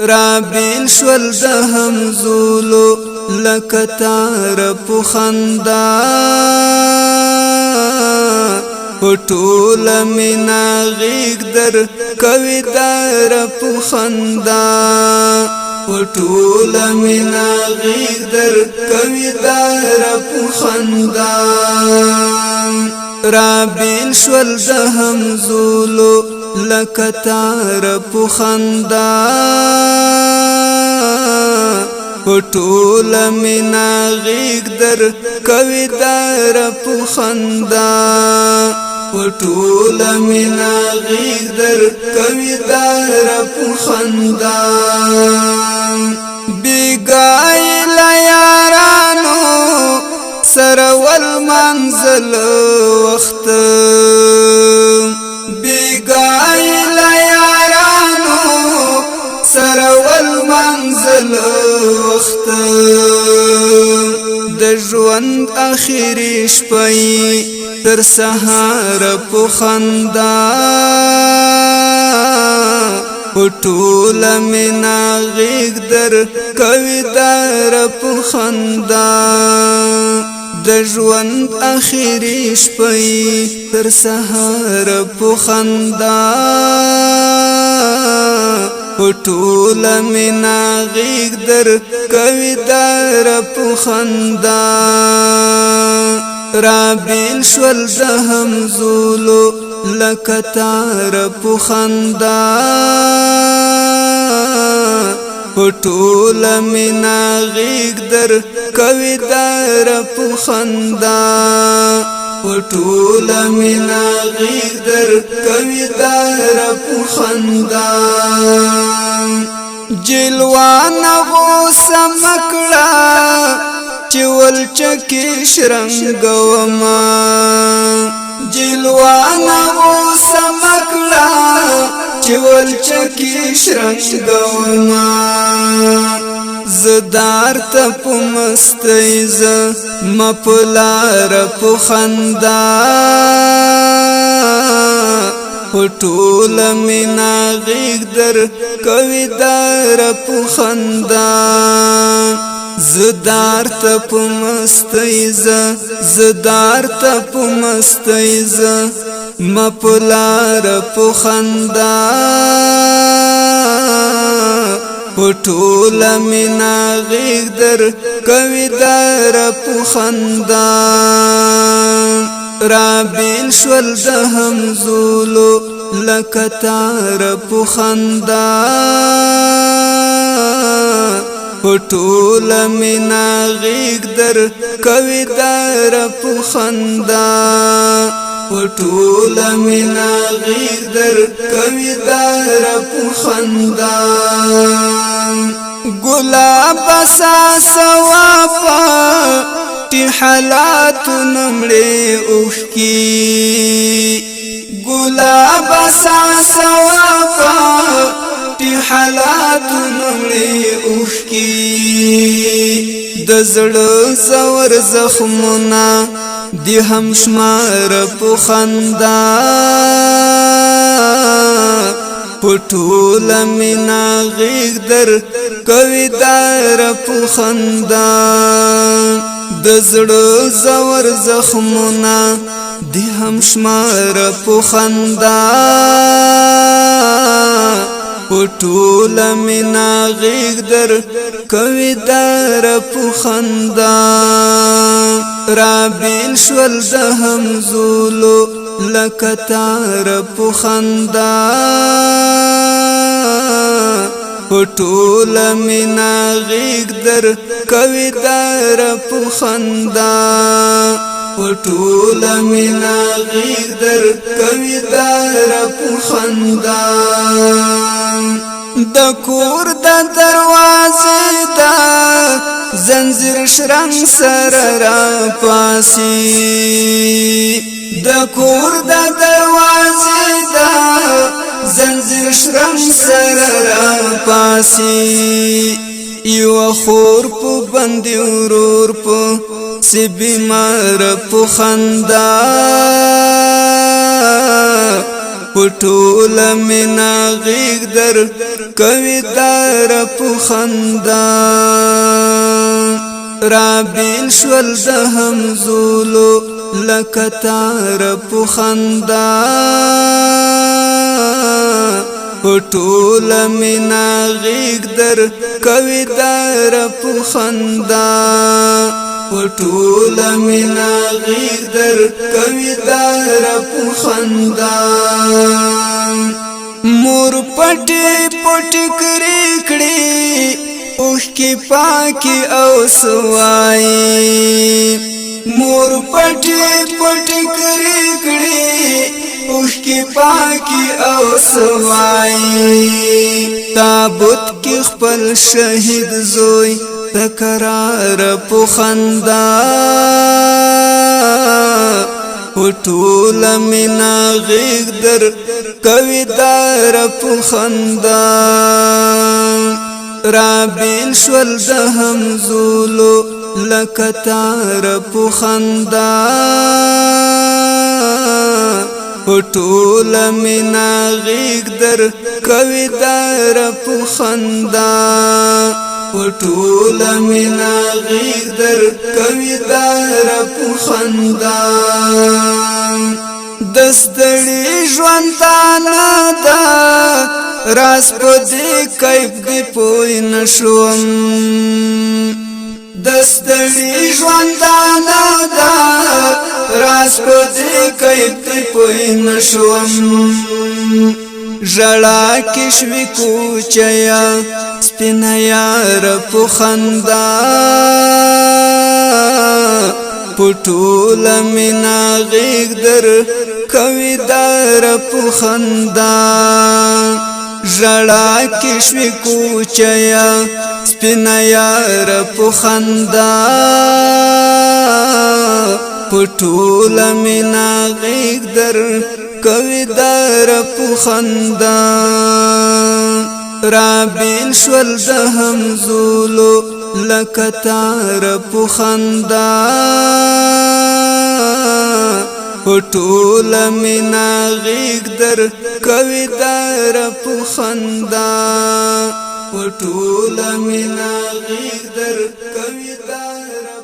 رابیل شول د همزولو لکتار په خندا پټول مینا غیګ در کوي دار په خندا پټول مینا غیګ در کوي دار په خندا رابیل شول د همزولو لکتار په خندا پټول مینا غیګ در کوي دار په خندا پټول مینا غیګ در کوي دار په خندا بیګای لا یارانو سرول منزل وخت بیګای لا یارانو سرول منزل وخت د ژوند اخیری شپې تر سهار په خندا پټول مینا غیګ در کوي دار په خندا د ژوند اخیری شپې تر سهار په خندا پټول مینا غیګ در کوي دار په خندا رابیل شول د همزولو لکتار په خندا پټول مینا غیګ در کوي دار په خندا پټول مینا غیګ در کوي دار په خندا جلوان غوسه مکړه چول چکی شرنګوما جلوان غوسه مکړه چول چکی شرنګوما زدار ته په مستیز مپلار په خندا پټول مینا غیګ در کوي دار په خندا زدار ته په مستیز زدار ته په مستیز مپلار په خندا پټول مینا غیګ در کوي دار په خندا رابیل شول د همزولو لکتار په خندا پټول مینا غیګ در کوي دار په خندا پټول مینا غیګ در کوي دار په خندا ګلاب ساسوافا تی حالات نمړې اوخ کی ګلاب ساسوافا تی حالات نمړې اوخ کی د زړه زور زخمونه دی هم شمار په خندا پټول مینا غیګ در کوي دار په خندا د زړه زور زخمونه دی هم شمار په خندا پټول مینا غیګ در کوي دار په خندا رابیل شول د همزولو لکتار په خندا پټول مینا غیګ در کوي دار په خندا پټول مینا غیګ در کوي دار په خندا د کور د دروازې دا زنجیر شرنګ سره را پاسي د کور د دروازې دا زنجیر شرنګ سره را پاسي یو خور په باندې ورور په سی بیمار په خندا پټول مینا غیګ در کوي دار په خندا رابیل شول د همزولو لکه تار په خندا ټول مینا غیږ در کوي دار په خندا ټول مینا غیږ در کوي دار په خندا مور پټي پټي کړي اوخ کی پاکی او سوائی مور پټي پټي کړي اوخ کی پاکی او سوائی تابوت کی خپل شهید زوی تکرار په خندا ټول مینا غیږ در کوي دار په خندا رابیل شول د همزولو لکه تار په خندا ټول مینا غیږ در کوي دار په خندا ټول مینا غیږ در کوي دار په خندا دستړي ژوندانه دا راز په دې کیف دی پوی نشوم دستړي ژوندانه دا راز په دې کیف دی پوی نشوم ژړا کې شوي کوچیا سپین یار په خندا ټول مینا غیږ در کوي دار په خندا ژړا کې شوي کوچیا سپین یار په خندا ټول مینا غیږ در کوي دار په خندا رابیل شول د همزولو لکه تار په خندا ټول مینا غیږ در کوي دار په خندا ټول مینا غیږ در کوي دار